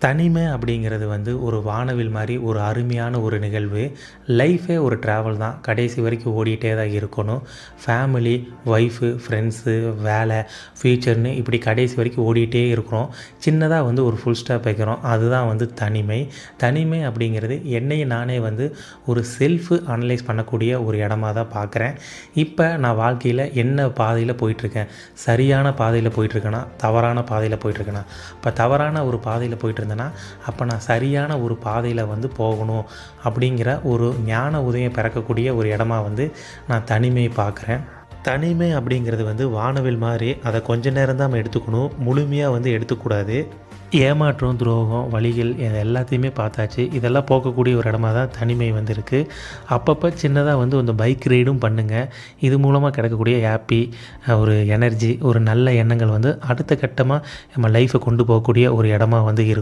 தனிமை அப்படிங்கிறது வந்து ஒரு வானவில் மாதிரி ஒரு அருமையான ஒரு நிகழ்வு. லைஃபே ஒரு ட்ராவல் தான். கடைசி வரைக்கும் ஓடிட்டே தான் இருக்கணும். ஃபேமிலி, ஒய்ஃபு, ஃப்ரெண்ட்ஸு, வேலை, ஃப்யூச்சர்னு இப்படி கடைசி வரைக்கும் ஓடிட்டே இருக்கிறோம். சின்னதாக வந்து ஒரு ஃபுல் ஸ்டாப் வைக்கிறோம். அதுதான் வந்து தனிமை. தனிமை அப்படிங்கிறது என்னையும் நானே வந்து ஒரு செல்ஃபு அனலைஸ் பண்ணக்கூடிய ஒரு இடமா தான் பார்க்குறேன். இப்போ நான் வாழ்க்கையில் என்ன பாதையில் போயிட்டுருக்கேன்? சரியான பாதையில் போயிட்டுருக்கேனா? தவறான பாதையில் போயிட்டுருக்கேனா? இப்போ தவறான ஒரு பாதையில் போயிட்டுருந்தேன்னா அப்போ நான் சரியான ஒரு பாதையில் வந்து போகணும் அப்படிங்கிற ஒரு ஞான உதயம் பிறக்கக்கூடிய ஒரு இடமா வந்து நான் தனிமையை பார்க்குறேன். தனிமை அப்படிங்கிறது வந்து வானவில் மாதிரி, அதை கொஞ்ச நேரம் தான் நம்ம எடுத்துக்கணும், முழுமையாக வந்து எடுத்துக்கூடாது. ஏமாற்றம், துரோகம், வலிகள் இது எல்லாத்தையுமே பார்த்தாச்சு. இதெல்லாம் போக்கக்கூடிய ஒரு இடமா தான் தனிமை வந்து இருக்குது. அப்பப்போ சின்னதாக வந்து இந்த பைக் ரைடும் பண்ணுங்கள். இது மூலமாக கிடைக்கக்கூடிய ஹாப்பி, ஒரு எனர்ஜி, ஒரு நல்ல எண்ணங்கள் வந்து அடுத்த கட்டமாக நம்ம லைஃப்பை கொண்டு போகக்கூடிய ஒரு இடமா வந்து இருக்கும்.